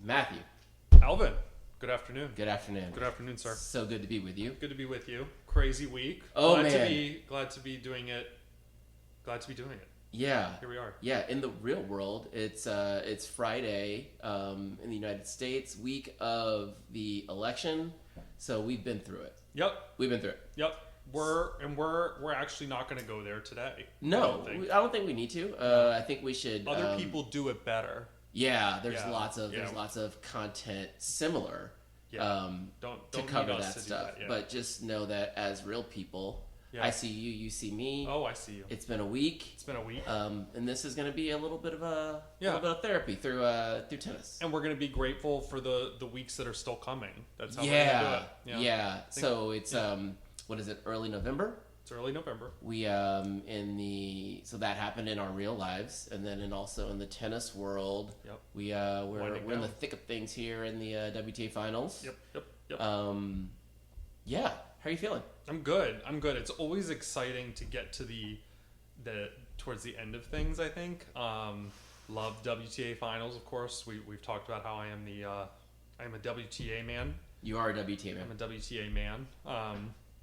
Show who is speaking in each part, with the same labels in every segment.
Speaker 1: Matthew.
Speaker 2: Alvin, good afternoon.
Speaker 1: Good afternoon.
Speaker 2: Good afternoon, sir.
Speaker 1: So good to be with you.
Speaker 2: Good to be with you. Crazy week.
Speaker 1: Oh,
Speaker 2: glad
Speaker 1: man.
Speaker 2: glad to be doing it. Glad to be doing it.
Speaker 1: Yeah.
Speaker 2: Here we are.
Speaker 1: Yeah, in the real world, it's Friday in the United States, week of the election. So we've been through it.
Speaker 2: Yep.
Speaker 1: We've been through it.
Speaker 2: Yep. We're actually not going to go there today.
Speaker 1: No, I don't think we need to. I think we should.
Speaker 2: Other people do it better.
Speaker 1: Yeah, there's
Speaker 2: Yeah,
Speaker 1: lots of
Speaker 2: yeah.
Speaker 1: there's lots of content similar.
Speaker 2: Yeah.
Speaker 1: To cover
Speaker 2: need us
Speaker 1: that
Speaker 2: to do
Speaker 1: stuff.
Speaker 2: that, yeah.
Speaker 1: But just know that as real people,
Speaker 2: Yeah.
Speaker 1: I see you, you see me.
Speaker 2: Oh, I see you.
Speaker 1: It's been a week.
Speaker 2: It's been a week.
Speaker 1: And this is going to be a little bit of
Speaker 2: Yeah.
Speaker 1: little bit of therapy through tennis.
Speaker 2: And we're going to be grateful for the weeks that are still coming. That's how we're going to do it.
Speaker 1: Yeah. So it's what is it? Early November.
Speaker 2: It's early November.
Speaker 1: We so that happened in our real lives, and then also in the tennis world.
Speaker 2: Yep.
Speaker 1: We're in the thick of things here in the WTA Finals.
Speaker 2: Yep.
Speaker 1: Yeah. How are you feeling?
Speaker 2: I'm good. It's always exciting to get to the towards the end of things, I think. Love WTA Finals, of course. We've talked about how I am a WTA man.
Speaker 1: You are a WTA man.
Speaker 2: I'm a WTA man.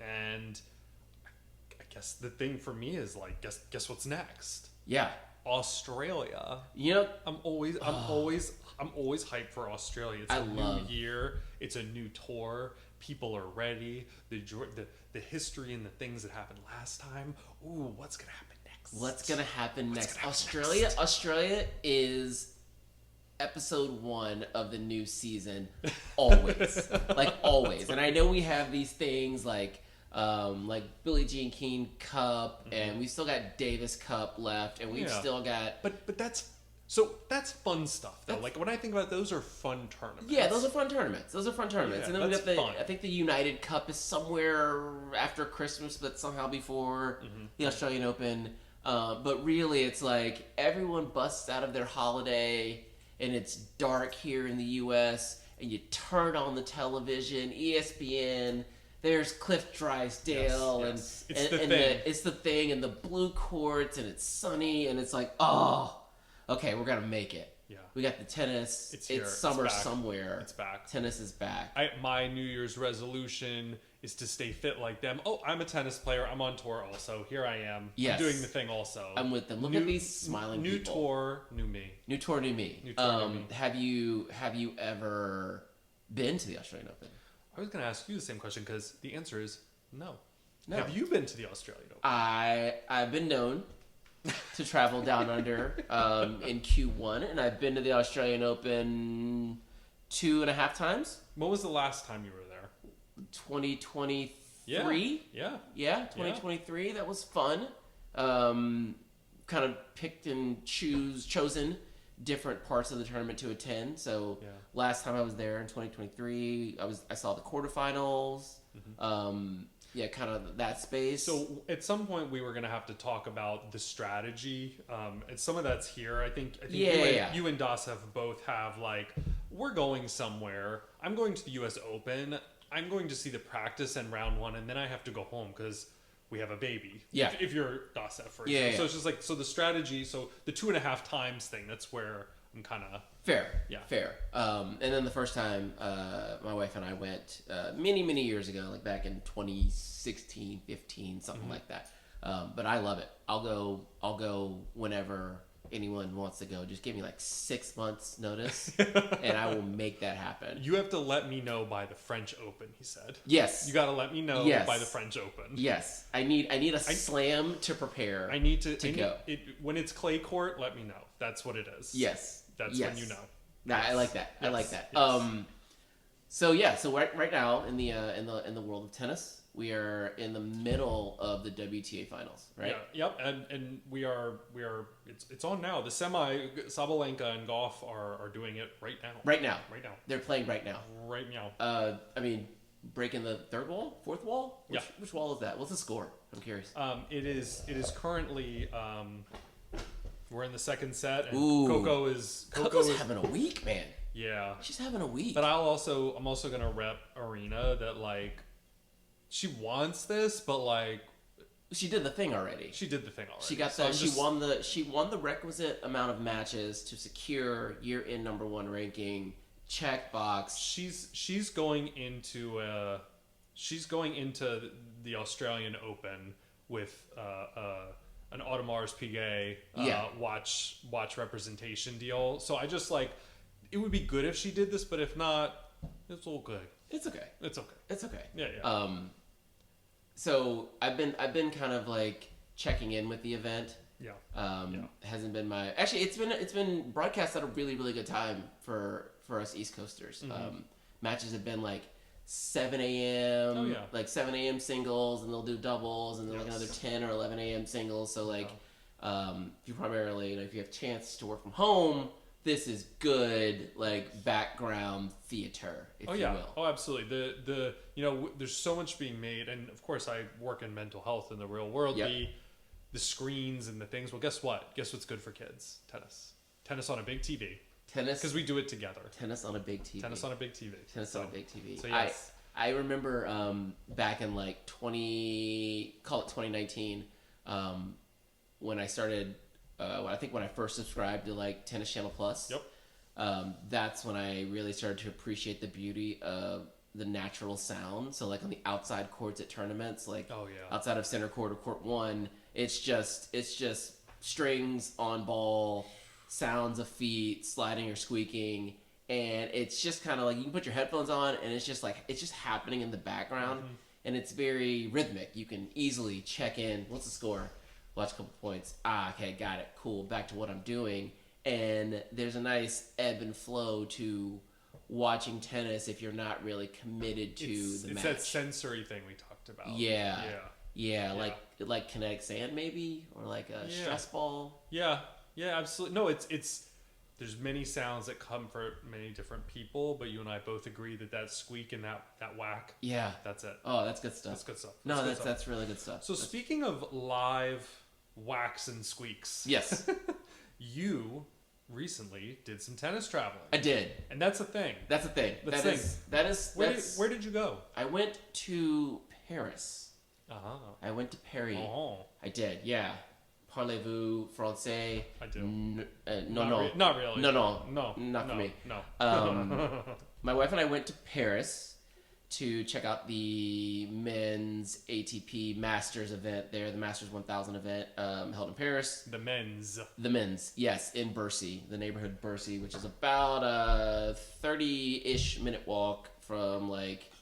Speaker 2: And I guess the thing for me is like guess what's next?
Speaker 1: Yeah.
Speaker 2: Australia.
Speaker 1: You know,
Speaker 2: I'm always hyped for Australia. It's a new year. It's a new tour. People are ready. The history and the things that happened last time. Ooh, what's gonna happen next?
Speaker 1: What's gonna happen next?
Speaker 2: Australia.
Speaker 1: Australia is episode 1 of the new season. Always, like always. And I know we have these things like Billie Jean King Cup, and we still got Davis Cup left, and we've still got.
Speaker 2: But that's fun stuff though. Like when I think about it, those are fun tournaments.
Speaker 1: Yeah, those are fun tournaments.
Speaker 2: Yeah,
Speaker 1: and then we got I think the United Cup is somewhere after Christmas, but somehow before the Australian Open. But really, it's like everyone busts out of their holiday, and it's dark here in the U.S., and you turn on the television, ESPN. There's Cliff Drysdale,
Speaker 2: yes.
Speaker 1: and
Speaker 2: It's
Speaker 1: the thing, and the blue courts, and it's sunny, and it's like, oh, okay, we're gonna make it.
Speaker 2: Yeah.
Speaker 1: We got the tennis.
Speaker 2: It's here.
Speaker 1: Summer
Speaker 2: It's back.
Speaker 1: somewhere.
Speaker 2: It's back.
Speaker 1: Tennis is back.
Speaker 2: My New Year's resolution is to stay fit like them. Oh, I'm a tennis player. I'm on tour also. Here I am.
Speaker 1: Yes.
Speaker 2: I'm doing the thing also.
Speaker 1: I'm with them. Look at these smiling
Speaker 2: new
Speaker 1: people.
Speaker 2: tour, new me.
Speaker 1: New tour, new me.
Speaker 2: New tour, new me.
Speaker 1: Have you ever been to the Australian Open?
Speaker 2: I was going to ask you the same question because the answer is no.
Speaker 1: No.
Speaker 2: Have you been to the Australian Open?
Speaker 1: I've been known to travel down under in Q1, and I've been to the Australian Open 2.5 times.
Speaker 2: When was the last time you were there?
Speaker 1: 2023.
Speaker 2: Yeah.
Speaker 1: Yeah, 2023. That was fun. Kind of picked and chosen different parts of the tournament to attend. So last time I was there in 2023, I saw the quarterfinals. Kind of that space.
Speaker 2: So at some point we were going to have to talk about the strategy. And some of that's here. I think you and Das both have like, we're going somewhere. I'm going to the U.S. Open. I'm going to see the practice and round 1, and then I have to go home because we have a baby.
Speaker 1: Yeah.
Speaker 2: If you're Dasev, for example. So it's just like, so the strategy, so the 2.5 times thing, that's where I'm kind of...
Speaker 1: Fair.
Speaker 2: Yeah.
Speaker 1: Fair. And then the first time my wife and I went many years ago, like back in 2016, 15, something like that. But I love it. I'll go whenever anyone wants to go. Just give me like 6 months notice and I will make that happen.
Speaker 2: You have to let me know by the French Open, he said.
Speaker 1: Yes.
Speaker 2: You got to let me know by the French Open.
Speaker 1: Yes. I need a slam to prepare.
Speaker 2: I need to
Speaker 1: go.
Speaker 2: When it's clay court, let me know. That's what it is.
Speaker 1: Yes.
Speaker 2: That's when you know.
Speaker 1: Nah, I like that.
Speaker 2: Yes.
Speaker 1: I like that.
Speaker 2: Yes.
Speaker 1: So right now in the world of tennis, we are in the middle of the WTA Finals, right?
Speaker 2: Yeah. Yep. And we are. It's on now. The semi Sabalenka and Goff are doing it right now.
Speaker 1: Right now.
Speaker 2: They're
Speaker 1: playing right now.
Speaker 2: Right now.
Speaker 1: I mean, breaking the third wall, fourth wall.
Speaker 2: Yeah.
Speaker 1: Which wall is that? What's the score? I'm curious.
Speaker 2: It is currently. We're in the second set, and
Speaker 1: Ooh.
Speaker 2: Coco's
Speaker 1: having a week, man.
Speaker 2: Yeah,
Speaker 1: She's having a week.
Speaker 2: but I'm also gonna rep Arena that like she wants this, but like
Speaker 1: She did the thing already.
Speaker 2: she did the thing already.
Speaker 1: She got
Speaker 2: So
Speaker 1: she won the requisite amount of matches to secure year-end number 1 ranking checkbox.
Speaker 2: She's going into the Australian Open with an Audemars Piguet watch representation deal. So I just like, it would be good if she did this, but if not, it's all good.
Speaker 1: It's okay.
Speaker 2: It's okay.
Speaker 1: It's okay.
Speaker 2: Yeah.
Speaker 1: So I've been kind of like checking in with the event.
Speaker 2: Yeah.
Speaker 1: Hasn't been actually it's been broadcast at a really, really good time for us East Coasters.
Speaker 2: Mm-hmm.
Speaker 1: Matches have been like 7 a.m.
Speaker 2: Oh, yeah.
Speaker 1: Like 7 a.m. singles, and they'll do doubles, and then like another 10 or 11 a.m. singles. So like, if you primarily, if you have a chance to work from home, this is good, like, background theater, if you will.
Speaker 2: Oh, absolutely. There's so much being made, and of course I work in mental health in the real world.
Speaker 1: Yep.
Speaker 2: The screens and the things. Well, guess what? Guess what's good for kids? Tennis on a big TV.
Speaker 1: Tennis.
Speaker 2: Because we do it together.
Speaker 1: Tennis on a big TV.
Speaker 2: Tennis on a big TV.
Speaker 1: Tennis on a big TV.
Speaker 2: So yes.
Speaker 1: I remember back in like 2019, when I started, I think when I first subscribed to like Tennis Channel Plus.
Speaker 2: Yep.
Speaker 1: That's when I really started to appreciate the beauty of the natural sound. So like on the outside courts at tournaments, like outside of center court or court one, it's just strings on ball, sounds of feet sliding or squeaking, and it's just kind of like you can put your headphones on and it's just happening in the background, and it's very rhythmic. You can easily check in, what's the score, watch a couple points, okay, got it, cool, back to what I'm doing. And there's a nice ebb and flow to watching tennis if you're not really committed to the match.
Speaker 2: It's that sensory thing we talked about.
Speaker 1: Yeah, like kinetic sand maybe, or like a stress ball.
Speaker 2: Yeah, absolutely. No, it's there's many sounds that come for many different people, but you and I both agree that squeak and that whack.
Speaker 1: Yeah,
Speaker 2: that's it.
Speaker 1: Oh, that's good stuff.
Speaker 2: That's good stuff.
Speaker 1: That's really good stuff.
Speaker 2: So speaking of live whacks and squeaks,
Speaker 1: yes,
Speaker 2: you recently did some tennis traveling.
Speaker 1: I did,
Speaker 2: and that's a thing.
Speaker 1: That is.
Speaker 2: Where did you go?
Speaker 1: I went to Paris. I went to Paris. I did, yeah. Parlez-vous français?
Speaker 2: I do.
Speaker 1: Not really. No, not for me.
Speaker 2: No.
Speaker 1: My wife and I went to Paris to check out the men's ATP Masters event there, the Masters 1000 event held in Paris.
Speaker 2: The men's,
Speaker 1: yes, in Bercy, the neighborhood Bercy, which is about a 30-ish minute walk from like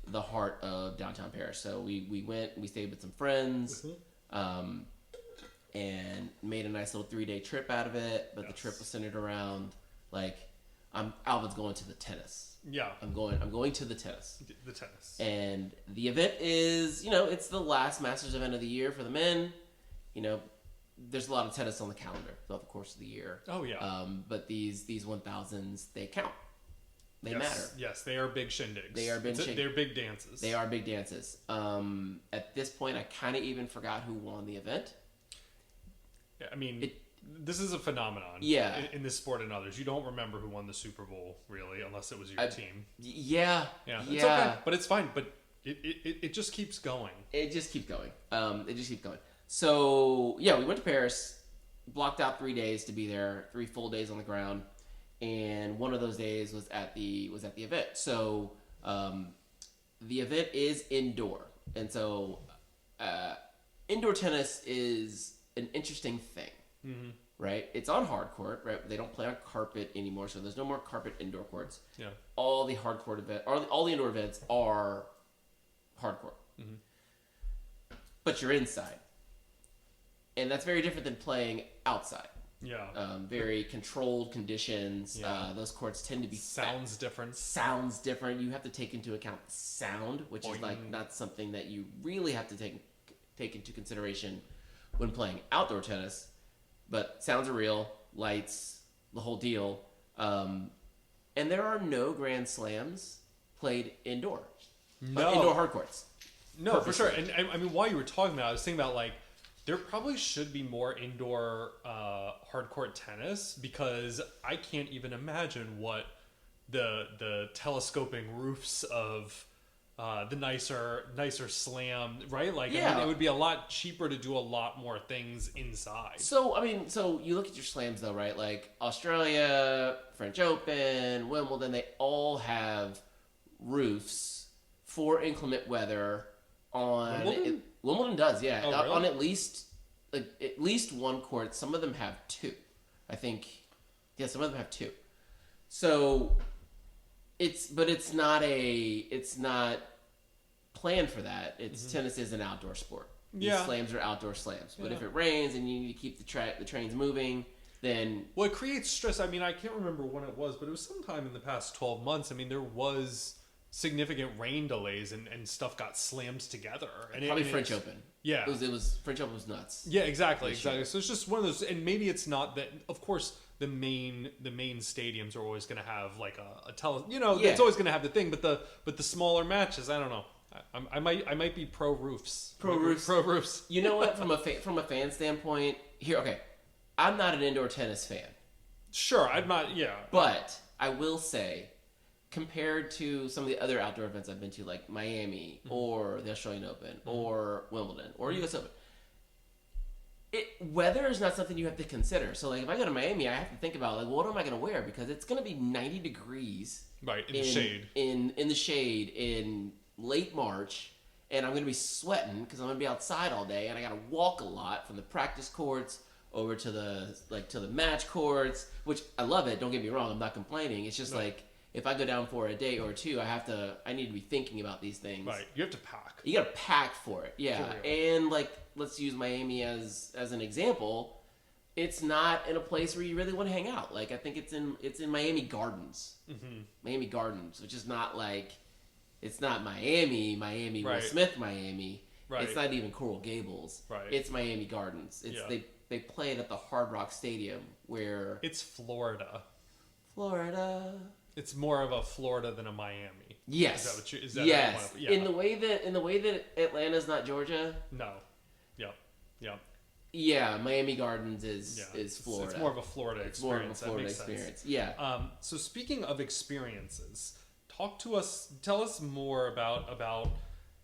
Speaker 1: the heart of downtown Paris. So we went, we stayed with some friends, and made a nice little 3-day trip out of it. But the trip was centered around like, Alvin's going to the tennis.
Speaker 2: Yeah.
Speaker 1: I'm going to the tennis.
Speaker 2: The tennis.
Speaker 1: And the event is, it's the last Masters event of the year for the men. There's a lot of tennis on the calendar throughout the course of the year.
Speaker 2: Oh yeah.
Speaker 1: But these 1000s, they count. They matter.
Speaker 2: Yes, they are big shindigs.
Speaker 1: They're
Speaker 2: big dances.
Speaker 1: They are big dances. At this point, I kind of even forgot who won the event.
Speaker 2: I mean, this is a phenomenon.
Speaker 1: Yeah.
Speaker 2: In this sport and others, you don't remember who won the Super Bowl really, unless it was your team.
Speaker 1: Yeah.
Speaker 2: It's okay, but it's fine. But it just keeps going.
Speaker 1: It just keeps going. So yeah, we went to Paris, blocked out 3 days to be there, 3 full days on the ground, and one of those days was at the event. So the event is indoor, and so indoor tennis is an interesting thing, right? It's on hard court, right? They don't play on carpet anymore, so there's no more carpet indoor courts.
Speaker 2: Yeah.
Speaker 1: All the hard court events, all the indoor events are hard court, but you're inside, and that's very different than playing outside.
Speaker 2: Yeah.
Speaker 1: Very controlled conditions.
Speaker 2: Yeah.
Speaker 1: Those courts tend to be
Speaker 2: sounds different.
Speaker 1: You have to take into account the sound, which is like not something that you really have to take into consideration when playing outdoor tennis. But sounds are real, lights, the whole deal. And there are no Grand Slams played indoor.
Speaker 2: No.
Speaker 1: Indoor hard courts.
Speaker 2: No, for sure. And I mean, while you were talking about it, I was thinking about like, there probably should be more indoor hardcourt tennis, because I can't even imagine what the telescoping roofs of the nicer slam, right? Like,
Speaker 1: yeah.
Speaker 2: I mean, it would be a lot cheaper to do a lot more things inside.
Speaker 1: So, I mean, so you look at your slams though, right? Like Australia, French Open, Wimbledon, they all have roofs for inclement weather on
Speaker 2: Wimbledon?
Speaker 1: Wimbledon does, yeah.
Speaker 2: Oh, really?
Speaker 1: On at least one court. Some of them have two. I think, yeah, some of them have two. So it's not planned for that. It's tennis is an outdoor sport. These slams are outdoor slams. But if it rains and you need to keep the trains moving, then
Speaker 2: well, it creates stress. I mean, I can't remember when it was, but it was sometime in the past 12 months. I mean, there was significant rain delays and stuff got slammed together. And
Speaker 1: probably French Open.
Speaker 2: Yeah,
Speaker 1: it was French Open was nuts.
Speaker 2: Yeah, exactly. So it's just one of those, and maybe it's not that. Of course, the main stadiums are always going to have like a it's always going to have the thing, but the smaller matches, I don't know. I might be pro roofs. Pro roofs.
Speaker 1: You know what? From a fan standpoint, okay, I'm not an indoor tennis fan.
Speaker 2: Sure, I'm not. Yeah,
Speaker 1: but I will say, compared to some of the other outdoor events I've been to, like Miami or the Australian Open or Wimbledon or US Open, weather is not something you have to consider. So, like, if I go to Miami, I have to think about, like, what am I going to wear? Because it's going to be 90 degrees.
Speaker 2: Right, in the shade.
Speaker 1: In the shade in late March, and I'm going to be sweating because I'm going to be outside all day, and I got to walk a lot from the practice courts over to the match courts, which I love it. Don't get me wrong. I'm not complaining. It's just like, if I go down for a day or two, I need to be thinking about these things.
Speaker 2: Right. You have to pack.
Speaker 1: You got to pack for it. Yeah. And like, let's use Miami as an example. It's not in a place where you really want to hang out. Like, I think it's in Miami Gardens. Mm-hmm. Miami Gardens, which is not like, it's not Miami,
Speaker 2: right.
Speaker 1: Will Smith, Miami.
Speaker 2: Right.
Speaker 1: It's not even Coral Gables.
Speaker 2: Right.
Speaker 1: It's Miami Gardens. It's they play it at the Hard Rock Stadium where
Speaker 2: it's Florida.
Speaker 1: It's
Speaker 2: more of a Florida than a Miami.
Speaker 1: Yes.
Speaker 2: Is that
Speaker 1: yes. In the way that Atlanta's not Georgia.
Speaker 2: No. Yep.
Speaker 1: Yeah, Miami Gardens is Florida.
Speaker 2: It's more of a Florida experience.
Speaker 1: More of a Florida experience. Sense. Yeah.
Speaker 2: So speaking of experiences, tell us more about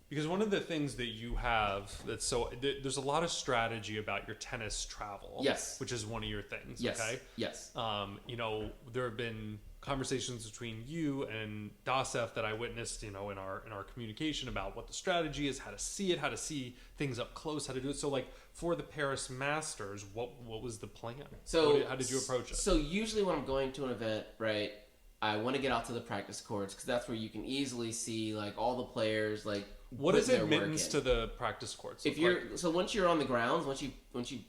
Speaker 2: because one of the things that you have there's a lot of strategy about your tennis travel.
Speaker 1: Yes.
Speaker 2: Which is one of your things.
Speaker 1: Yes.
Speaker 2: Okay.
Speaker 1: Yes.
Speaker 2: There have been conversations between you and Dasef that I witnessed, in our communication about what the strategy is, how to see things up close, how to do it. So, like, for the Paris Masters, what was the plan?
Speaker 1: So,
Speaker 2: how did you approach it?
Speaker 1: So usually when I'm going to an event, right, I want to get out to the practice courts because that's where you can easily see, like, all the players, like,
Speaker 2: what is admittance to the practice courts?
Speaker 1: Once you're on the grounds, once you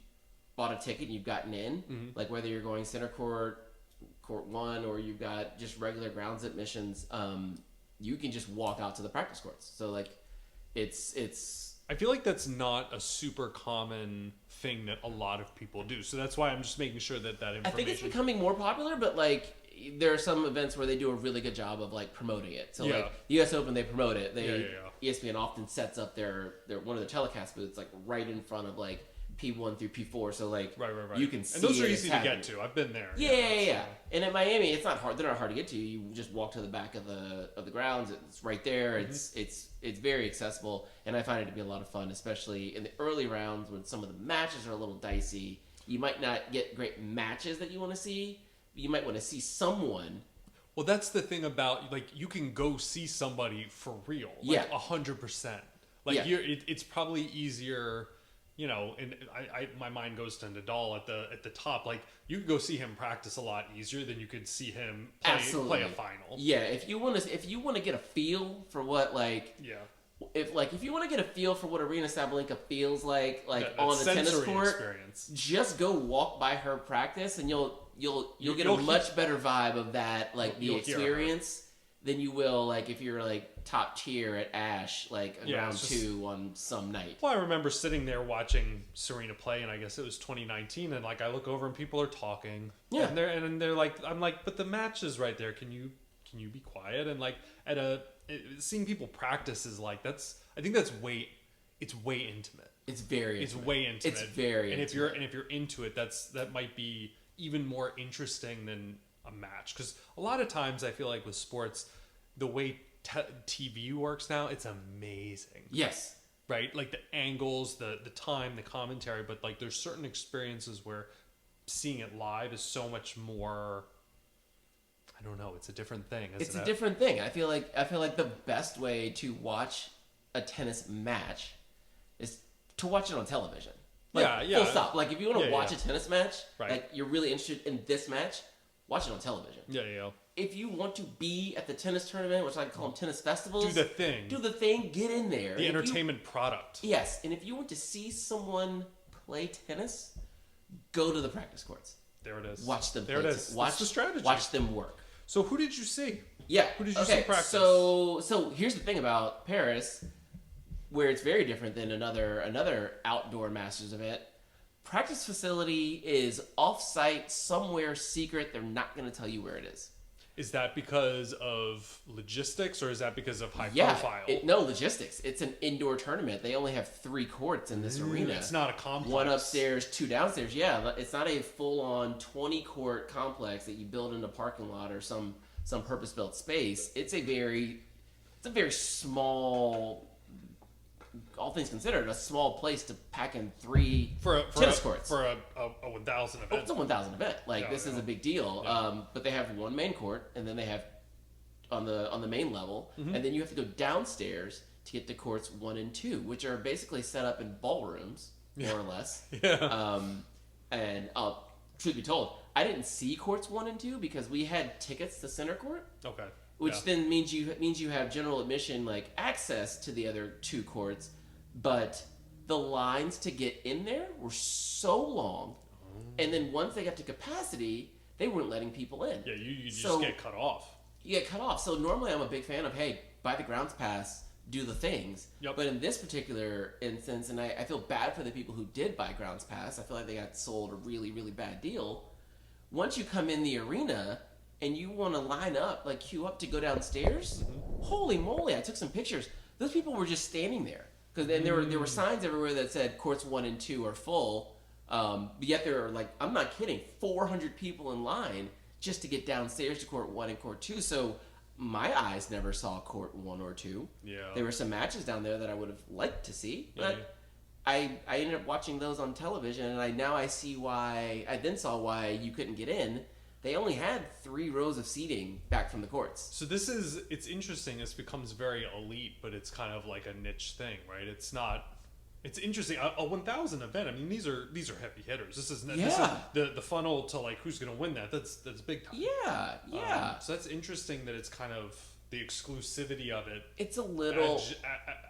Speaker 1: bought a ticket and you've gotten in, like whether you're going center court 1 or you've got just regular grounds admissions, you can just walk out to the practice courts. So like it's
Speaker 2: I feel like that's not a super common thing that a lot of people do. So that's why I'm just making sure that information.
Speaker 1: I think it's becoming more popular, but like there are some events where they do a really good job of like promoting it. So like the US Open, they promote it. ESPN often sets up their one of their telecasts, but it's like right in front of like P1 through P4, so like
Speaker 2: right.
Speaker 1: You can see
Speaker 2: and those are easy to get to. I've been there.
Speaker 1: Yeah. And at Miami, it's not hard. They're not hard to get to. You just walk to the back of the grounds. It's right there. It's very accessible, and I find it to be a lot of fun, especially in the early rounds when some of the matches are a little dicey. You might not get great matches that you want to see. You might want to see someone.
Speaker 2: Well, that's the thing about, like, you can go see somebody for real, like 100%. Like it's probably easier. And my mind goes to Nadal at the top. Like, you could go see him practice a lot easier than you could see him play a final.
Speaker 1: Yeah, if you want to get a feel for what if you want to get a feel for what Arena Sabalenka feels like on the tennis court,
Speaker 2: experience.
Speaker 1: Just go walk by her practice, and you'll get a much better vibe of that, like the experience, than you will like if you're like top tier at Ash, like round 2 on some night.
Speaker 2: Well, I remember sitting there watching Serena play, and I guess it was 2019, and like I look over and people are talking, and they're like, I'm like, but the match is right there. Can you be quiet? And like seeing people practice is like I think it's way intimate.
Speaker 1: It's very intimate.
Speaker 2: It's way intimate.
Speaker 1: It's very intimate.
Speaker 2: If you're into it, that might be even more interesting than a match, because a lot of times I feel like with sports, the way TV works now, it's amazing.
Speaker 1: Yes.
Speaker 2: Right? Like the angles, the time, the commentary, but like there's certain experiences where seeing it live is so much more, I don't know, it's a different thing, isn't it?
Speaker 1: It's a different thing. I feel like the best way to watch a tennis match is to watch it on television. Like, full stop. Like, if you want to watch a tennis match, like, you're really interested in this match, watch it on television.
Speaker 2: Yeah.
Speaker 1: If you want to be at the tennis tournament, which I call them tennis festivals,
Speaker 2: do the thing,
Speaker 1: get in there.
Speaker 2: The entertainment product.
Speaker 1: Yes, and if you want to see someone play tennis, go to the practice courts.
Speaker 2: There it is.
Speaker 1: Watch them
Speaker 2: play tennis. That's the strategy.
Speaker 1: Watch them work.
Speaker 2: So who did you see?
Speaker 1: Yeah.
Speaker 2: Who did you see practice?
Speaker 1: So here's the thing about Paris, where it's very different than another outdoor Masters event. Practice facility is off-site, somewhere secret. They're not going to tell you where it is.
Speaker 2: Is that because of logistics, or is that because of high profile?
Speaker 1: No, logistics. It's an indoor tournament. They only have 3 courts in this arena.
Speaker 2: It's not a complex.
Speaker 1: 1 upstairs, 2 downstairs. Yeah, it's not a full-on 20-court complex that you build in a parking lot or some purpose-built space. It's a very small, all things considered, a small place to pack in 3 tennis courts.
Speaker 2: For a 1,000 event.
Speaker 1: Oh, it's a 1,000 event. This is a big deal. Yeah. But they have 1 main court, and then they have on the main level, and then you have to go downstairs to get to courts 1 and 2, which are basically set up in ballrooms, more or less.
Speaker 2: Yeah.
Speaker 1: And truth be told, I didn't see courts 1 and 2 because we had tickets to center court.
Speaker 2: Okay.
Speaker 1: Which then means you have general admission, like, access to the other 2 courts, but the lines to get in there were so long, and then once they got to capacity, they weren't letting people in.
Speaker 2: Yeah, you just get cut off.
Speaker 1: You get cut off. So normally I'm a big fan of, hey, buy the grounds pass, do the things.
Speaker 2: Yep.
Speaker 1: But in this particular instance, and I feel bad for the people who did buy grounds pass, I feel like they got sold a really, really bad deal. Once you come in the arena and you want to line up, like queue up to go downstairs, holy moly, I took some pictures. Those people were just standing there. Because then there were signs everywhere that said courts 1 and 2 are full. But yet there are, like, I'm not kidding, 400 people in line just to get downstairs to court 1 and court 2. So my eyes never saw court 1 or 2.
Speaker 2: Yeah.
Speaker 1: There were some matches down there that I would have liked to see. But I ended up watching those on television, and I then saw why you couldn't get in. They only had 3 rows of seating back from the courts.
Speaker 2: So it's interesting. This becomes very elite, but it's kind of like a niche thing, right? It's interesting. A 1,000 event. I mean, these are heavy hitters. This is the funnel to, like, who's going to win that. That's big time.
Speaker 1: Yeah.
Speaker 2: So that's interesting that it's kind of the exclusivity of it.
Speaker 1: It's a little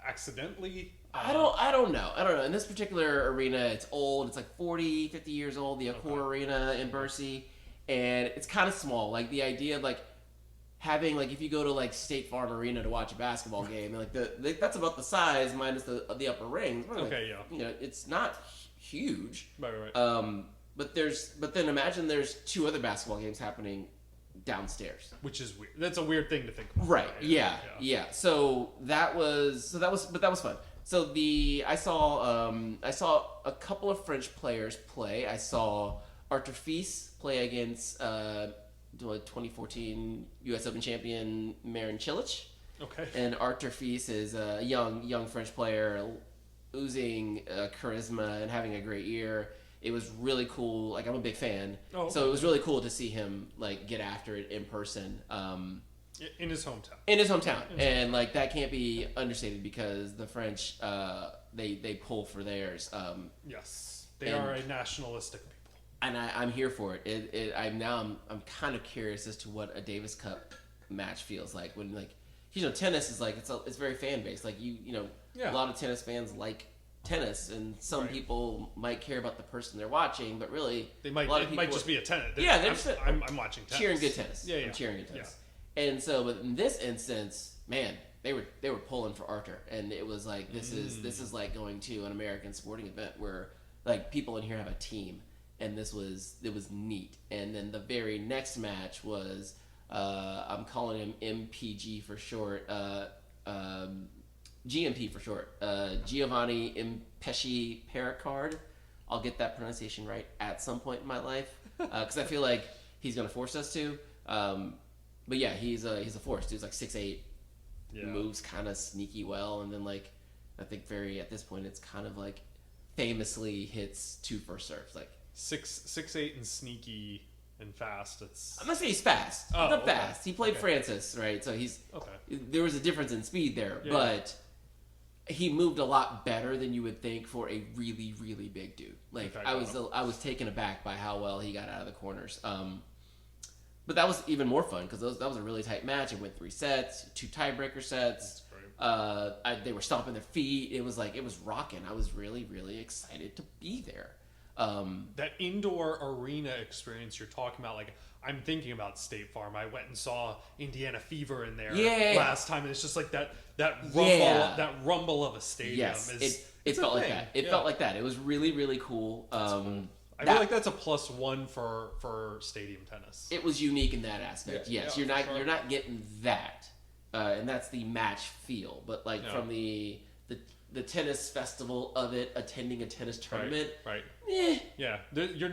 Speaker 2: accidentally.
Speaker 1: I don't know. In this particular arena, it's old. It's like 40, 50 years old. The Accor Arena in Bercy. And it's kind of small. Like, the idea of, like, having, like, if you go to, like, State Farm Arena to watch a basketball game, like, that's about the size minus the upper rings.
Speaker 2: Okay,
Speaker 1: like, yeah. It's not huge.
Speaker 2: Right.
Speaker 1: But then imagine there's 2 other basketball games happening downstairs,
Speaker 2: which is weird. That's a weird thing to think about.
Speaker 1: Right. Yeah. So that was fun. So I saw a couple of French players play. I saw Arthur Fils play against 2014 U.S. Open champion Marin Cilic.
Speaker 2: Okay.
Speaker 1: And Arthur Fils is a young French player, oozing charisma and having a great year. It was really cool. Like, I'm a big fan.
Speaker 2: Oh, okay.
Speaker 1: So it was really cool to see him, like, get after it in person.
Speaker 2: In his hometown.
Speaker 1: And, like, that can't be understated because the French, they pull for theirs.
Speaker 2: Yes. They are a nationalistic people.
Speaker 1: And I'm here for it. I'm kind of curious as to what a Davis Cup match feels like when, like, tennis is like it's very fan based. Like, a lot of tennis fans like tennis, and some people might care about the person they're watching, but really
Speaker 2: it might just be a tennis. I'm watching tennis,
Speaker 1: cheering good tennis.
Speaker 2: Yeah.
Speaker 1: I'm cheering good tennis. Yeah. And so, but in this instance, man, they were pulling for Arthur, and it was like this is like going to an American sporting event where, like, people in here have a team. And it was neat. And then the very next match was, I'm calling him MPG for short, GMP for short, Giovanni Impesci Pericard. I'll get that pronunciation right at some point in my life, because I feel like he's going to force us to. But yeah, he's a force. Dude's like 6'8", moves kind of sneaky well, and then like I think at this point it's kind of like famously hits 2 first serves, like
Speaker 2: 6'8" and sneaky and fast.
Speaker 1: I'm not saying he's fast.
Speaker 2: Oh,
Speaker 1: Not fast. He played Francis, right? So there was a difference in speed there, but he moved a lot better than you would think for a really, really big dude. Like I was taken aback by how well he got out of the corners. But that was even more fun because that was a really tight match. It went 3 sets, 2 tiebreaker sets. They were stomping their feet. It was rocking. I was really, really excited to be there.
Speaker 2: That indoor arena experience you're talking about, like I'm thinking about State Farm. I went and saw Indiana Fever in there last time, and it's just like that rumble of a stadium.
Speaker 1: Yes, it felt like that. It felt like that. It was really, really cool.
Speaker 2: I feel like that's a +1 for stadium tennis.
Speaker 1: It was unique in that aspect. Yes, you're not getting that, and that's the match feel. But like from the tennis festival of it, attending a tennis tournament,
Speaker 2: right? Yeah, you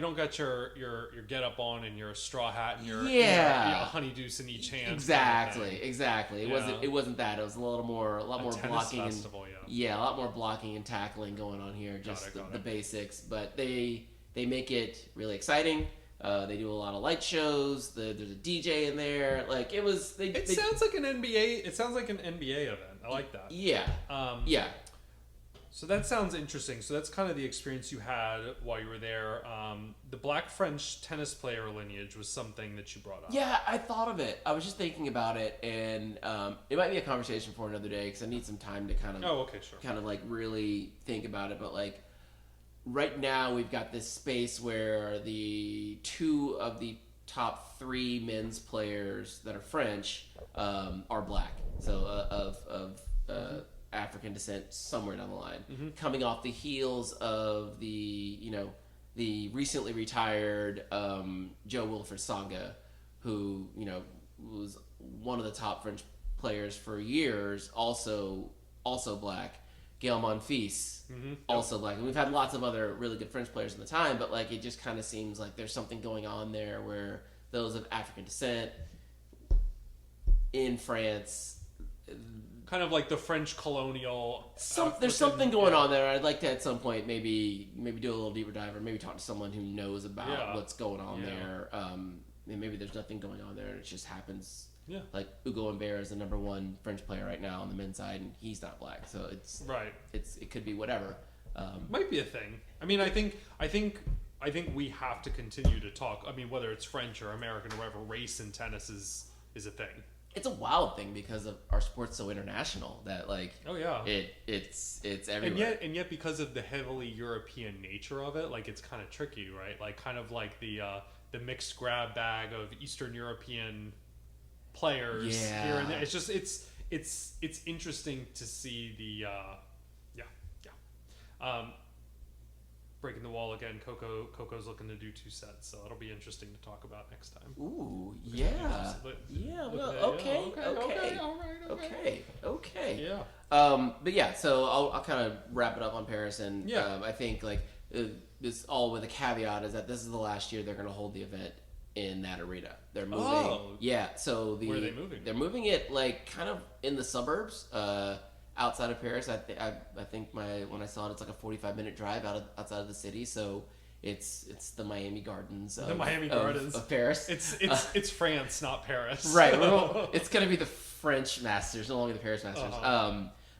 Speaker 2: don't got your get up on and your straw hat and your honeydeuce in each hand.
Speaker 1: Exactly. It wasn't that. It was a lot more blocking festival, a lot more blocking and tackling going on here. Just the basics, but they make it really exciting. They do a lot of light shows. There's a DJ in there. Like it was. It
Speaker 2: sounds like an NBA. It sounds like an NBA event. I like that.
Speaker 1: Yeah.
Speaker 2: So that sounds interesting. So that's kind of the experience you had while you were there. The Black French tennis player lineage was something that you brought up.
Speaker 1: Yeah, I thought of it. I was just thinking about it, and it might be a conversation for another day because I need some time to kind of. Kind of like really think about it, but like. Right now, we've got this space where the 2 of the top 3 men's players that are French are black, so of African descent somewhere down the line, coming off the heels of the recently retired Joe Wilfried Tsonga, who was one of the top French players for years, also black. Gael Monfils, also black. And we've had lots of other really good French players in the time, but like it just kind of seems like there's something going on there where those of African descent in France,
Speaker 2: kind of like the French colonial.
Speaker 1: There's something going on there. I'd like to at some point maybe do a little deeper dive, or maybe talk to someone who knows about what's going on there. And maybe there's nothing going on there, and it just happens. Yeah, like Hugo Humbert is the #1 French player right now on the men's side, and he's not black, so it could be whatever.
Speaker 2: Might be a thing. I mean, I think we have to continue to talk. I mean, whether it's French or American or whatever, race in tennis is a thing.
Speaker 1: It's a wild thing because of our sport's so international that it's everywhere.
Speaker 2: And yet because of the heavily European nature of it, like it's kind of tricky, right? Like kind of like the mixed grab bag of Eastern European players here and there. It's just it's interesting to see the breaking the wall again. Coco's looking to do 2 sets, so it'll be interesting to talk about next time.
Speaker 1: Ooh, yeah. Well, okay.
Speaker 2: All right.
Speaker 1: Okay. Yeah. But yeah, so I'll kind of wrap it up on Paris, and I think like this all with a caveat is that this is the last year they're going to hold the event in that arena. They're moving. So
Speaker 2: where are they moving?
Speaker 1: They're moving it like kind of in the suburbs, outside of Paris. I think when I saw it, it's like a 45-minute drive outside of the city. So it's the Miami Gardens. Of Paris.
Speaker 2: It's France, not Paris.
Speaker 1: Right. It's gonna be the French Masters, no longer the Paris Masters.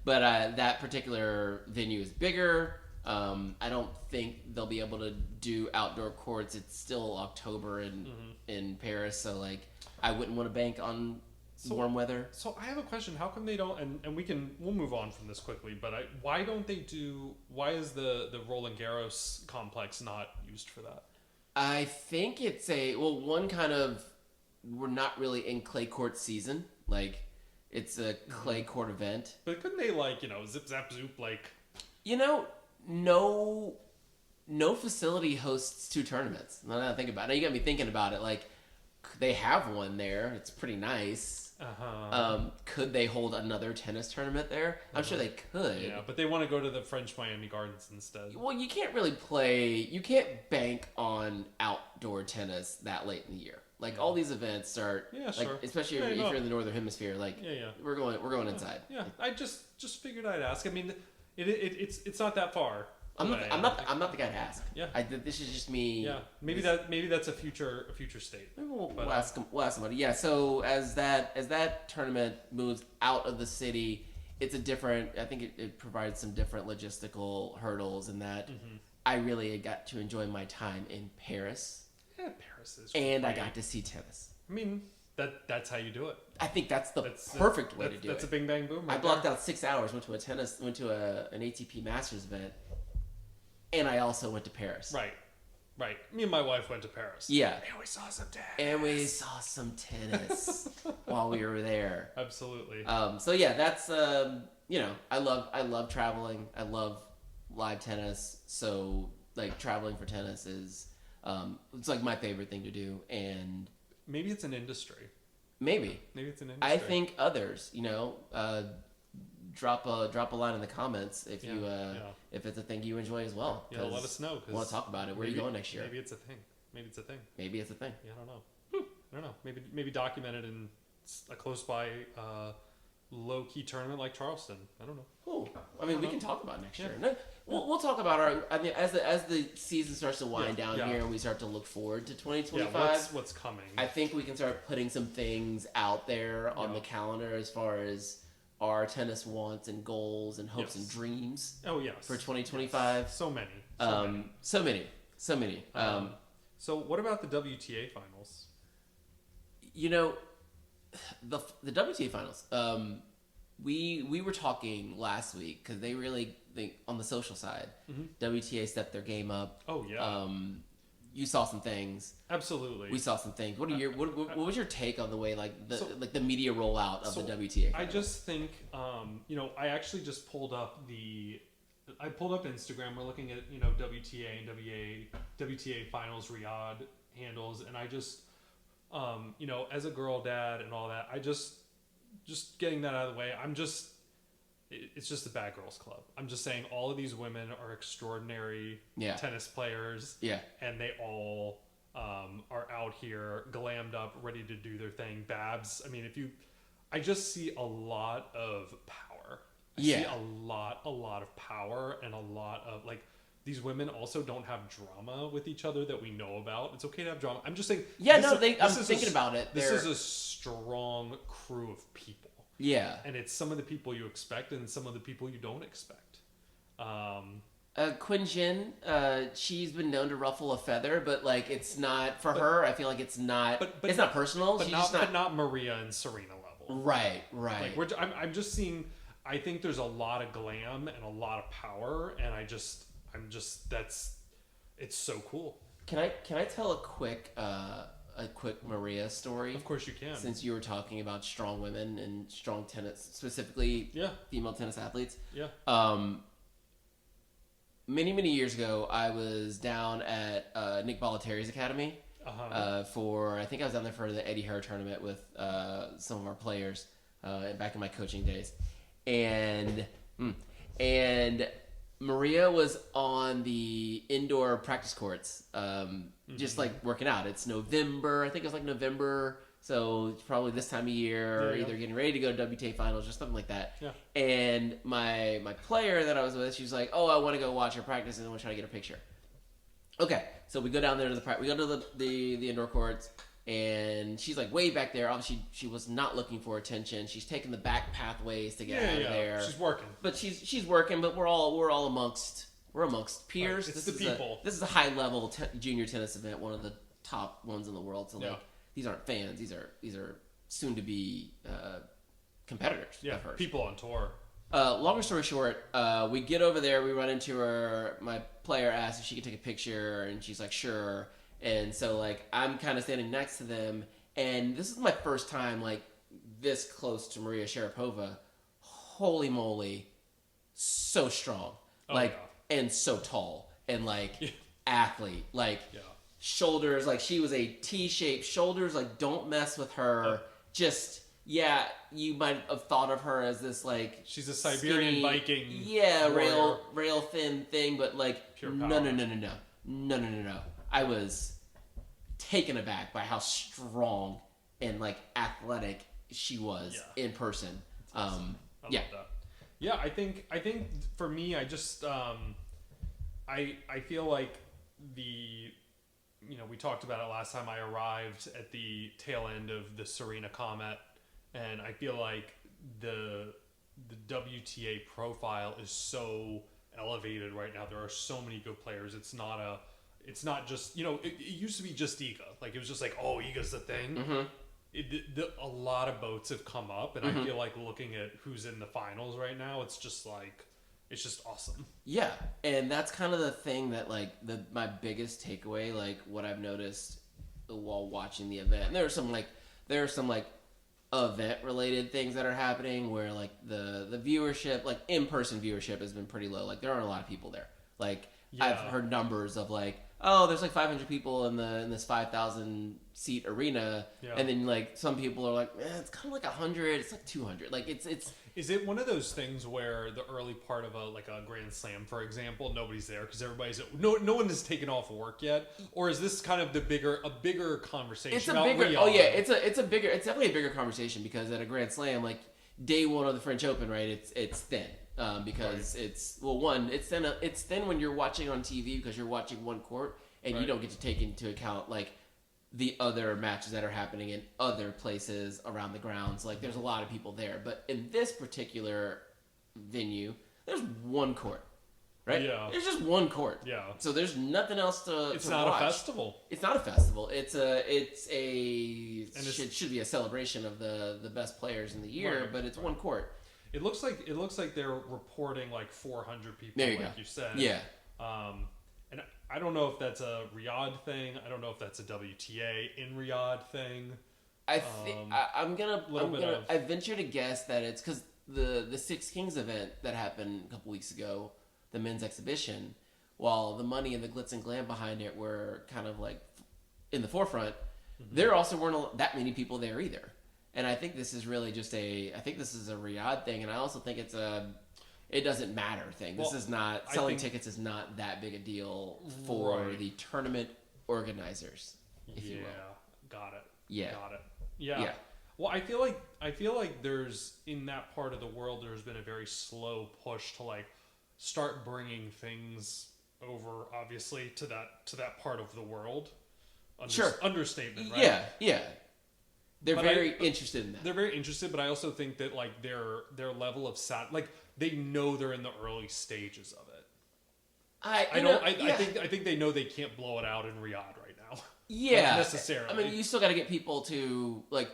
Speaker 1: But that particular venue is bigger. I don't think they'll be able to do outdoor courts. It's still October in Paris, so like I wouldn't want to bank on warm weather.
Speaker 2: So I have a question. How come they don't? And we'll move on from this quickly. But why is the Roland Garros complex not used for that?
Speaker 1: I think it's one kind of we're not really in clay court season. Like it's a clay court event.
Speaker 2: But couldn't they zip zap zoop like?
Speaker 1: No facility hosts 2 tournaments. Now that I think about it, now you got me thinking about it. Like, they have one there. It's pretty nice. Could they hold another tennis tournament there? I'm sure they could.
Speaker 2: Yeah, but they want to go to the French Miami Gardens instead.
Speaker 1: Well, you can't really play. You can't bank on outdoor tennis that late in the year. Like all these events start.
Speaker 2: Yeah,
Speaker 1: like,
Speaker 2: sure.
Speaker 1: especially if you're in the northern hemisphere. Like we're going inside.
Speaker 2: Yeah, I just figured I'd ask. I mean, it's not that far.
Speaker 1: I'm not the guy to ask.
Speaker 2: Yeah,
Speaker 1: this is just me.
Speaker 2: Yeah, maybe that's a future state.
Speaker 1: Maybe we'll ask him. We'll ask somebody. Yeah. So as that tournament moves out of the city, it's a different. I think it provides some different logistical hurdles in that I really got to enjoy my time in Paris.
Speaker 2: Yeah, Paris is.
Speaker 1: And great. I got to see tennis.
Speaker 2: I mean, that's how you do it.
Speaker 1: I think that's the perfect way to do it.
Speaker 2: That's a bing bang boom.
Speaker 1: I blocked out 6 hours. Went to an ATP Masters event, and I also went to Paris.
Speaker 2: Right. Me and my wife went to Paris.
Speaker 1: Yeah.
Speaker 2: And we saw some tennis.
Speaker 1: While we were there.
Speaker 2: Absolutely.
Speaker 1: So yeah, that's I love traveling. I love live tennis. So like traveling for tennis is it's like my favorite thing to do, and
Speaker 2: maybe it's an industry.
Speaker 1: Maybe
Speaker 2: it's an industry.
Speaker 1: I think others, drop a line in the comments if you if it's a thing you enjoy as well.
Speaker 2: Yeah, let us know.
Speaker 1: I want to talk about it. Where are you going next year?
Speaker 2: Maybe it's a thing. Maybe it's a thing.
Speaker 1: Yeah,
Speaker 2: I don't know. I don't know. Maybe document it in a close by low key tournament like Charleston. I don't know.
Speaker 1: Cool. I mean, we can talk about next year. No, we'll talk about as the season starts to wind down here and we start to look forward to 2025.
Speaker 2: Yeah, what's coming?
Speaker 1: I think we can start putting some things out there on the calendar as far as our tennis wants and goals and hopes and dreams.
Speaker 2: Oh yes.
Speaker 1: For 2025.
Speaker 2: So many.
Speaker 1: So many.
Speaker 2: So what about the WTA finals?
Speaker 1: The WTA finals. We were talking last week because they really think on the social side, WTA stepped their game up.
Speaker 2: Oh yeah.
Speaker 1: You saw some things.
Speaker 2: Absolutely.
Speaker 1: We saw some things. What was your take on the way the media rollout of the WTA finals?
Speaker 2: I just think I actually just pulled up Instagram. We're looking at WTA and WTA finals Riyadh handles, and I just as a girl dad and all that, I just getting that out of the way. It's just a bad girls club. I'm just saying all of these women are extraordinary tennis players. Yeah. And they all are out here glammed up, ready to do their thing. Babs, I mean, I just see a lot of power. I see a lot of power and a lot of these women also don't have drama with each other that we know about. It's okay to have drama. I'm just saying.
Speaker 1: Yeah, I'm thinking about it.
Speaker 2: This is a strong crew of people.
Speaker 1: Yeah.
Speaker 2: And it's some of the people you expect and some of the people you don't expect.
Speaker 1: Quinn Jin, she's been known to ruffle a feather, but it's not for her. I feel like it's not. But it's not personal.
Speaker 2: But not Maria and Serena level.
Speaker 1: Right.
Speaker 2: I'm just seeing. I think there's a lot of glam and a lot of power, and it's so cool.
Speaker 1: Can I tell a quick Maria story?
Speaker 2: Of course you can.
Speaker 1: Since you were talking about strong women and strong tennis, specifically female tennis athletes.
Speaker 2: Yeah.
Speaker 1: Many years ago, I was down at Nick Bollettieri's academy for, I think I was down there for the Eddie Herr tournament with some of our players back in my coaching days. And Maria was on the indoor practice courts, just working out. It's November. I think it was November. So it's probably this time of year, either getting ready to go to WTA Finals or something like that. Yeah. And my player that I was with, she was like, "Oh, I want to go watch her practice and I want to try to get a picture." Okay, so we go down there to we go to the indoor courts, and she's way back there. Obviously, she was not looking for attention. She's taking the back pathways to get out of there.
Speaker 2: She's working,
Speaker 1: but she's working. But we're all amongst peers.
Speaker 2: Right. It's the people.
Speaker 1: This is a high level junior tennis event, one of the top ones in the world. So these aren't fans. These are soon to be competitors.
Speaker 2: Yeah, people on tour.
Speaker 1: Longer story short, we get over there. We run into her. My player asks if she could take a picture, and she's like, "Sure." And so I'm kind of standing next to them, and this is my first time this close to Maria Sharapova. Holy moly, so strong, and so tall, and athlete, shoulders, she was a T-shaped shoulders, don't mess with her. Just you might have thought of her as this
Speaker 2: she's a Siberian
Speaker 1: skinny,
Speaker 2: Viking,
Speaker 1: rail thin thing, but
Speaker 2: pure power.
Speaker 1: No. I was taken aback by how strong and like athletic she was in person.
Speaker 2: Awesome. I love that. Yeah, I think for me, I just I feel like we talked about it last time. I arrived at the tail end of the Serena Comet, and I feel like the WTA profile is so elevated right now. There are so many good players. It's not just, it used to be just Iga. Like, it was just like, oh, Iga's the thing. Mm-hmm. A lot of boats have come up, and I feel like looking at who's in the finals right now, it's just awesome.
Speaker 1: Yeah, and that's kind of the thing that, like, my biggest takeaway, like, what I've noticed while watching the event. And there are some event-related things that are happening where, like, the viewership, like, in-person viewership has been pretty low. Like, there aren't a lot of people there. Like, I've heard numbers of, like, oh, there's like 500 people in this 5,000 seat arena, and then like some people are like, it's kind of like 100, it's like 200. Like it's.
Speaker 2: Is it one of those things where the early part of a Grand Slam, for example, nobody's there because no one has taken off work yet, or is this kind of a bigger conversation?
Speaker 1: It's it's definitely a bigger conversation because at a Grand Slam, like day one of the French Open, right? It's thin. Because it's thin when you're watching on TV because you're watching one court and you don't get to take into account like the other matches that are happening in other places around the grounds. Like there's a lot of people there, but in this particular venue, there's one court, right? Yeah, there's just one court.
Speaker 2: Yeah,
Speaker 1: so there's nothing else to.
Speaker 2: It's not
Speaker 1: watch.
Speaker 2: A festival.
Speaker 1: It's not a festival. It should be a celebration of the best players in the year, but it's one court.
Speaker 2: It looks like they're reporting like 400 people, you said.
Speaker 1: Yeah.
Speaker 2: And I don't know if that's a Riyadh thing. I don't know if that's a WTA in Riyadh thing.
Speaker 1: I venture to guess that it's because the Six Kings event that happened a couple weeks ago, the men's exhibition, while the money and the glitz and glam behind it were kind of like in the forefront, there also weren't that many people there either. And I think this is really just a Riyadh thing, and I also think it's it doesn't matter thing. This is not selling tickets is not that big a deal for the tournament organizers, if you will.
Speaker 2: Got it.
Speaker 1: Yeah.
Speaker 2: Yeah. Well, I feel like there's in that part of the world there's been a very slow push to like start bringing things over, obviously to that part of the world. Understatement, right?
Speaker 1: Yeah. They're very interested in that.
Speaker 2: They're very interested, but I also think that like their level of like they know they're in the early stages of it. I think they know they can't blow it out in Riyadh right now.
Speaker 1: Yeah,
Speaker 2: not necessarily.
Speaker 1: I mean, you still got to get people to like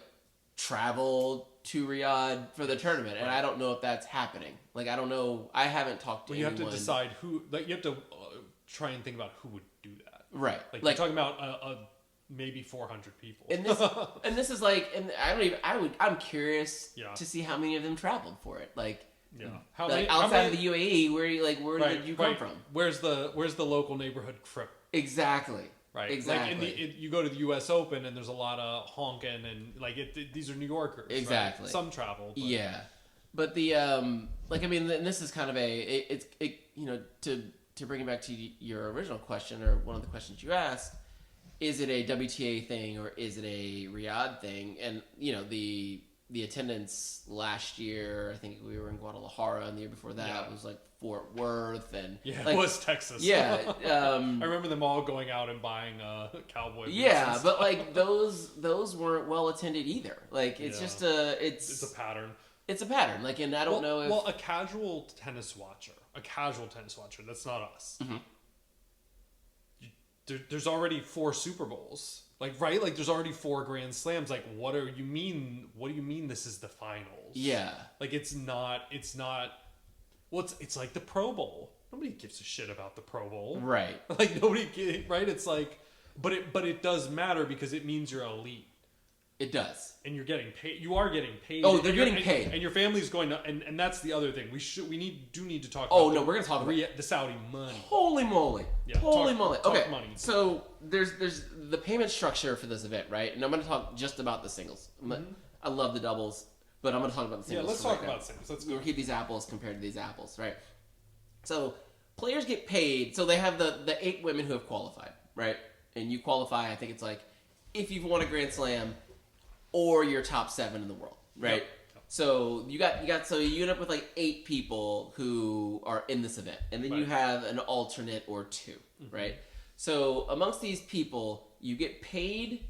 Speaker 1: travel to Riyadh for the tournament, and I don't know if that's happening. Like, I don't know. I haven't talked to anyone.
Speaker 2: You have to decide who. Like, you have to try and think about who would do that.
Speaker 1: Right.
Speaker 2: Like you're talking about maybe 400 people.
Speaker 1: And this is like, and I'm curious to see how many of them traveled for it. Like, outside of the UAE, where did you come from?
Speaker 2: Where's the local neighborhood trip?
Speaker 1: Exactly.
Speaker 2: Right.
Speaker 1: Exactly.
Speaker 2: Like you go to the U.S. Open and there's a lot of honking and like these are New Yorkers.
Speaker 1: Exactly.
Speaker 2: Right? Some travel. But.
Speaker 1: Yeah. But the like I mean, and this is kind of to bring it back to your original question or one of the questions you asked. Is it a WTA thing or is it a Riyadh thing? And, the attendance last year, I think we were in Guadalajara, and the year before that was like Fort Worth. And
Speaker 2: it was Texas.
Speaker 1: Yeah.
Speaker 2: I remember them all going out and buying cowboy boots.
Speaker 1: Yeah, but like those weren't well attended either. Like it's just it's
Speaker 2: a pattern.
Speaker 1: It's a pattern. Like, and I don't know if...
Speaker 2: Well, a casual tennis watcher, that's not us. Mm-hmm. There's already 4 Super Bowls, right? Like there's already 4 Grand Slams. Like, what do you mean this is the finals?
Speaker 1: Yeah.
Speaker 2: Like it's not. Well, it's like the Pro Bowl. Nobody gives a shit about the Pro Bowl,
Speaker 1: right?
Speaker 2: Like nobody, right? It's like, but it does matter because it means you're elite.
Speaker 1: It does.
Speaker 2: And you're getting paid. You are getting paid.
Speaker 1: Oh, they're getting paid.
Speaker 2: And your family's going to... And that's the other thing. We need to talk about...
Speaker 1: Oh, no, we're going to talk about...
Speaker 2: The Saudi money.
Speaker 1: Holy moly.
Speaker 2: Yeah,
Speaker 1: Holy moly. Okay,
Speaker 2: money.
Speaker 1: So there's the payment structure for this event, right? And I'm going to talk just about the singles. I love the doubles, but I'm going to talk about the singles.
Speaker 2: Yeah, let's talk about singles.
Speaker 1: We'll keep these apples compared to these apples, right? So players get paid. So they have the 8 women who have qualified, right? And you qualify, I think it's like... if you've won a Grand Slam or you're top 7 in the world, right?
Speaker 2: Yep.
Speaker 1: So you end up with like 8 people who are in this event, and then you have an alternate or 2, right? So amongst these people, you get paid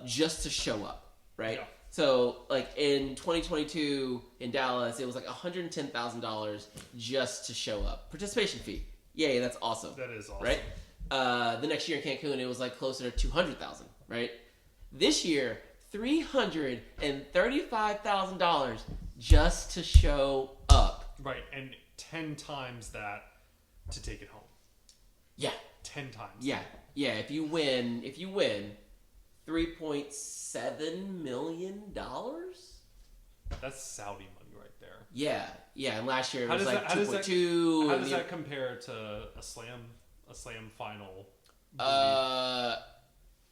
Speaker 1: just to show up, right? Yeah. So like in 2022 in Dallas, it was like $110,000 just to show up. Participation fee. Yay, that's awesome.
Speaker 2: That is awesome.
Speaker 1: Right? The next year in Cancun, it was like closer to $200,000, right? This year, $335,000 just to show up.
Speaker 2: Right, and 10 times that to take it home.
Speaker 1: Yeah.
Speaker 2: 10 times.
Speaker 1: Yeah. Yeah, if you win $3.7 million?
Speaker 2: That's Saudi money right there.
Speaker 1: Yeah. Yeah, and last year it was like 2.2.
Speaker 2: How does that compare to a slam final?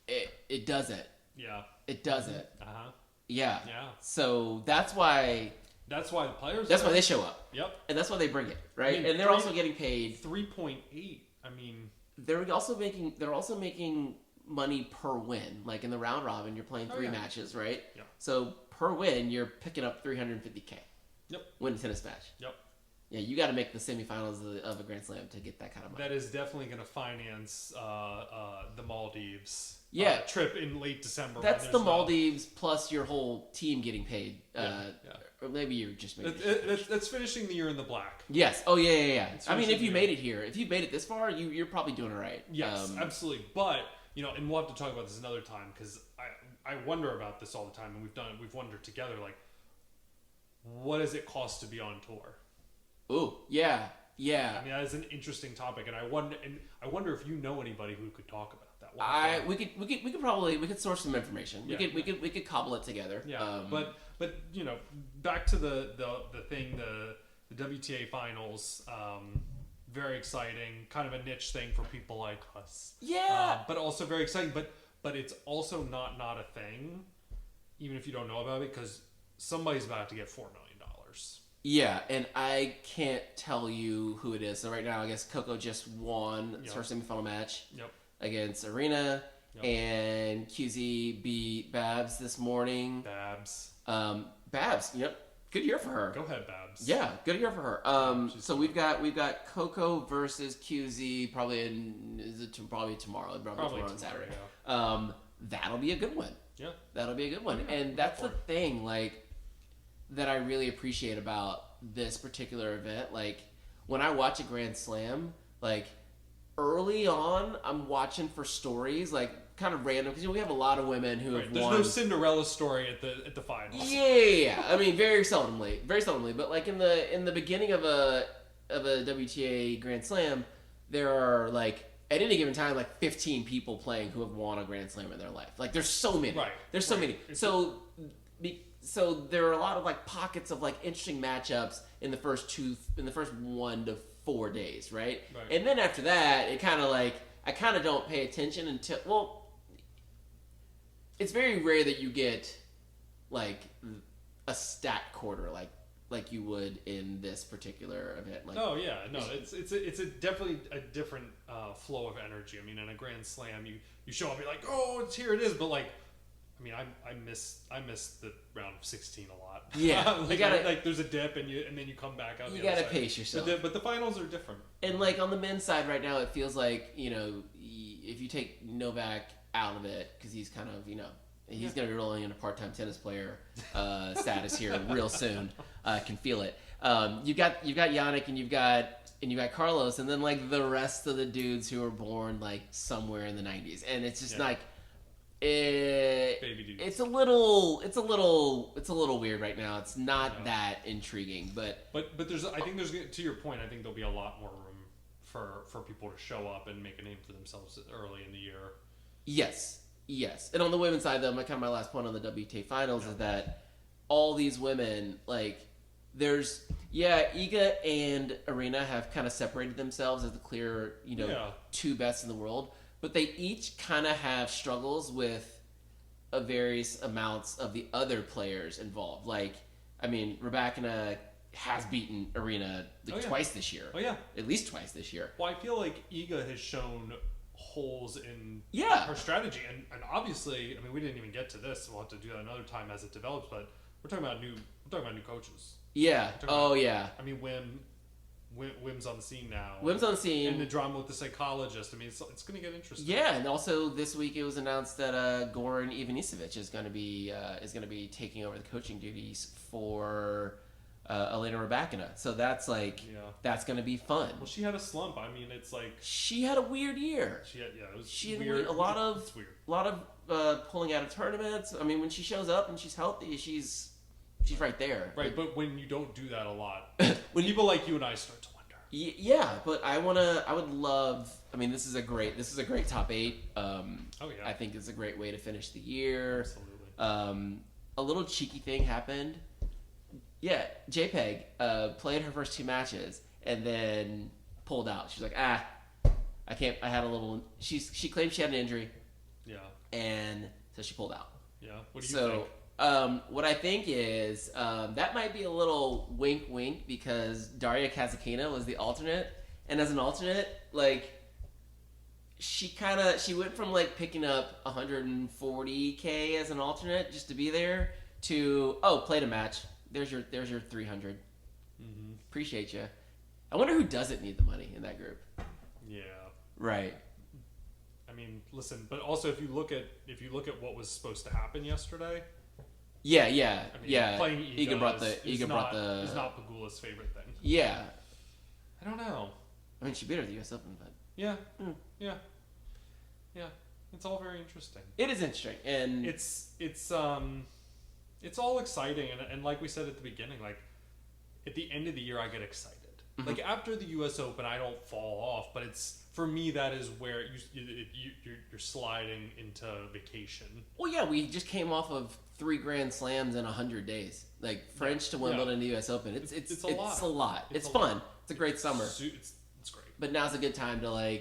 Speaker 1: It doesn't.
Speaker 2: Yeah.
Speaker 1: It doesn't.
Speaker 2: Uh-huh.
Speaker 1: Yeah.
Speaker 2: Yeah.
Speaker 1: So that's why
Speaker 2: the players.
Speaker 1: That's why they show up.
Speaker 2: Yep.
Speaker 1: And that's why they bring it, right? I mean, and they're also getting paid
Speaker 2: 3.8. I mean,
Speaker 1: they're also making money per win. Like in the round robin, you're playing 3 matches, right?
Speaker 2: Yeah.
Speaker 1: So per win, you're picking up $350K.
Speaker 2: Yep.
Speaker 1: Win a tennis match.
Speaker 2: Yep.
Speaker 1: Yeah, you got to make the semifinals of a Grand Slam to get that kind of money.
Speaker 2: That is definitely going to finance the Maldives trip in late December.
Speaker 1: That's the Maldives plus your whole team getting paid. Or maybe you're just making
Speaker 2: that's finishing the year in the black.
Speaker 1: Yes. Oh, yeah. I mean, if you made it here, if you made it this far, you're probably doing it right.
Speaker 2: Yes, absolutely. But, and we'll have to talk about this another time because I wonder about this all the time, and we've wondered together, like, what does it cost to be on tour?
Speaker 1: Ooh, yeah.
Speaker 2: I mean, that is an interesting topic, and I wonder if you know anybody who could talk about that.
Speaker 1: We could source some information. We could cobble it together.
Speaker 2: Yeah, but back to the thing, the WTA Finals. Very exciting, kind of a niche thing for people like us.
Speaker 1: Yeah,
Speaker 2: but also very exciting. But it's also not a thing, even if you don't know about it, because somebody's about to get $4 million.
Speaker 1: Yeah, and I can't tell you who it is. So right now, I guess Coco just won her semifinal match against Arena, and QZ beat Babs this morning. Babs, good year for her.
Speaker 2: Go ahead, Babs.
Speaker 1: Yeah, good year for her. So we've got Coco versus QZ probably tomorrow. Probably tomorrow on Saturday. Yeah. That'll be a good one.
Speaker 2: Yeah,
Speaker 1: that'll be a good one. And that's the thing, like, that I really appreciate about this particular event. Like, when I watch a Grand Slam, like, early on, I'm watching for stories, like, kind of random, because we have a lot of women who have
Speaker 2: There's
Speaker 1: won.
Speaker 2: no Cinderella story at the finals.
Speaker 1: Yeah. I mean, very seldomly, but like in the beginning of a WTA Grand Slam, there are, like, at any given time, like 15 people playing who have won a Grand Slam in their life. Like, there's so many.
Speaker 2: Right.
Speaker 1: There's so many. So there are a lot of, like, pockets of, like, interesting matchups in the first 1 to 4 days, right? And then after that, it kind of, like, I kind of don't pay attention until, well, it's very rare that you get, like, a stat quarter like you would in this particular event. Like,
Speaker 2: oh yeah, no, it's definitely a different flow of energy. I mean, in a Grand Slam, you show up, you're like, oh, it is, but, like, I mean, I miss the round of 16 a lot.
Speaker 1: Yeah,
Speaker 2: like, you gotta, like, there's a dip and then you come back out.
Speaker 1: You gotta pace yourself.
Speaker 2: But the finals are different.
Speaker 1: And, like, on the men's side right now, it feels like, if you take Novak out of it, because he's kind of, he's gonna be rolling in a part-time tennis player status here real soon. I can feel it. You've got Yannick and you've got Carlos, and then, like, the rest of the dudes who were born, like, somewhere in the 90s, and it's just like.
Speaker 2: Baby dudes.
Speaker 1: It's a little weird right now. It's not that intriguing, but
Speaker 2: there's, I think there's, to your point, I think there'll be a lot more room for people to show up and make a name for themselves early in the year.
Speaker 1: Yes. And on the women's side, though, my last point on the WTA Finals is that all these women, like, there's Iga and Arena have kind of separated themselves as the clear, 2 best in the world. But they each kind of have struggles with various amounts of the other players involved. Like, I mean, Rybakina has beaten Arena twice this year.
Speaker 2: Oh, yeah.
Speaker 1: At least twice this year.
Speaker 2: Well, I feel like Iga has shown holes in
Speaker 1: Yeah.
Speaker 2: her strategy. And obviously, I mean, we didn't even get to this. We'll have to do that another time as it develops. But we're talking about new coaches.
Speaker 1: Yeah. Oh, yeah.
Speaker 2: I mean, Wim's on the scene now.
Speaker 1: Wim's on the scene.
Speaker 2: And the drama with the psychologist. I mean, it's going to get interesting.
Speaker 1: Yeah, and also this week it was announced that Goran Ivanisevic is going to be taking over the coaching duties for Elena Rybakina. So that's that's going to be fun.
Speaker 2: Well, she had a slump. I mean, it's like
Speaker 1: she had a weird year.
Speaker 2: It was
Speaker 1: She
Speaker 2: weird.
Speaker 1: A lot of pulling out of tournaments. I mean, when she shows up and she's healthy, she's right there.
Speaker 2: Right, but when you don't do that a lot, when people like you and I start to wonder.
Speaker 1: Yeah, but I would love. I mean, this is a great top 8. I think it's a great way to finish the year.
Speaker 2: Absolutely.
Speaker 1: A little cheeky thing happened. Yeah, JPEG played her first 2 matches and then pulled out. She's like, I can't. I had a little. She claimed she had an injury.
Speaker 2: Yeah.
Speaker 1: And so she pulled out.
Speaker 2: Yeah. What do you think?
Speaker 1: What I think is that might be a little wink because Daria Kasatkina was the alternate, and as an alternate, she went from picking up 140K as an alternate just to be there to played a match. There's your 300.
Speaker 2: Mm-hmm.
Speaker 1: Appreciate you. I wonder who doesn't need the money in that group.
Speaker 2: Yeah.
Speaker 1: Right.
Speaker 2: I mean, listen, but also if you look at what was supposed to happen yesterday.
Speaker 1: Yeah.
Speaker 2: I mean, playing Iga
Speaker 1: is
Speaker 2: not Pegula's favorite thing.
Speaker 1: Yeah.
Speaker 2: I don't know.
Speaker 1: I mean, she beat her at the U.S. Open, but
Speaker 2: yeah. It's all very interesting.
Speaker 1: It is interesting, and
Speaker 2: it's all exciting, and like we said at the beginning, at the end of the year, I get excited. Mm-hmm. After the U.S. Open, I don't fall off, but for me that is where you're sliding into vacation.
Speaker 1: Well, yeah, we just came off of 3 Grand Slams in 100 days, French to Wimbledon to U.S. Open. It's a lot. It's fun.
Speaker 2: Lot.
Speaker 1: It's a great summer.
Speaker 2: It's great.
Speaker 1: But now's a good time to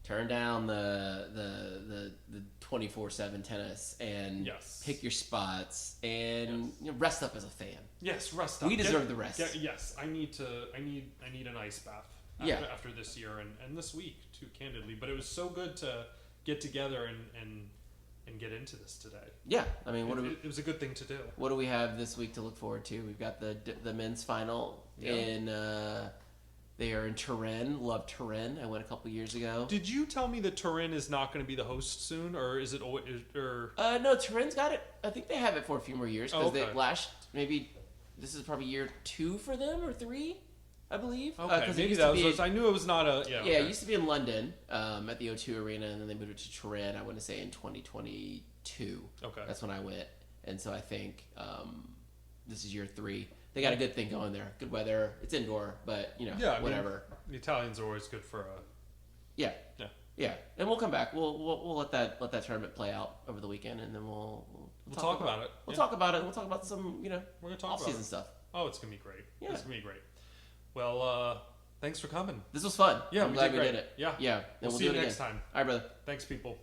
Speaker 1: turn down the 24/7 tennis and pick your spots and rest up as a fan.
Speaker 2: Yes, rest up.
Speaker 1: We deserve the rest.
Speaker 2: Yes, I need an ice bath after this year and this week too, candidly. But it was so good to get together and get into this today.
Speaker 1: Yeah, I mean,
Speaker 2: it was a good thing to do.
Speaker 1: What do we have this week to look forward to? We've got the men's final in. They are in Turin. Love Turin. I went a couple years ago.
Speaker 2: Did you tell me that Turin is not going to be the host soon, or is it? Or
Speaker 1: no, Turin's got it. I think they have it for a few more years because maybe this is probably year 2 for them or 3, I believe.
Speaker 2: Okay, maybe that was. I knew it was not a. Yeah,
Speaker 1: it used to be in London at the O2 Arena, and then they moved it to Turin. I want to say in 2022. Okay, that's when I went, and so I think this is year 3. They got a good thing going there. Good weather. It's indoor, but whatever.
Speaker 2: The Italians are always good for a.
Speaker 1: Yeah. And we'll come back. We'll let that tournament play out over the weekend, and then we'll
Speaker 2: talk about it.
Speaker 1: We'll talk about it. We'll talk about some
Speaker 2: we're gonna talk
Speaker 1: off-season stuff.
Speaker 2: Oh, it's gonna be great. Yeah, it's gonna be great. Well, thanks for coming.
Speaker 1: This was fun.
Speaker 2: Yeah,
Speaker 1: I'm glad we did it.
Speaker 2: Yeah.
Speaker 1: And
Speaker 2: We'll see you next time.
Speaker 1: All right, brother.
Speaker 2: Thanks, people.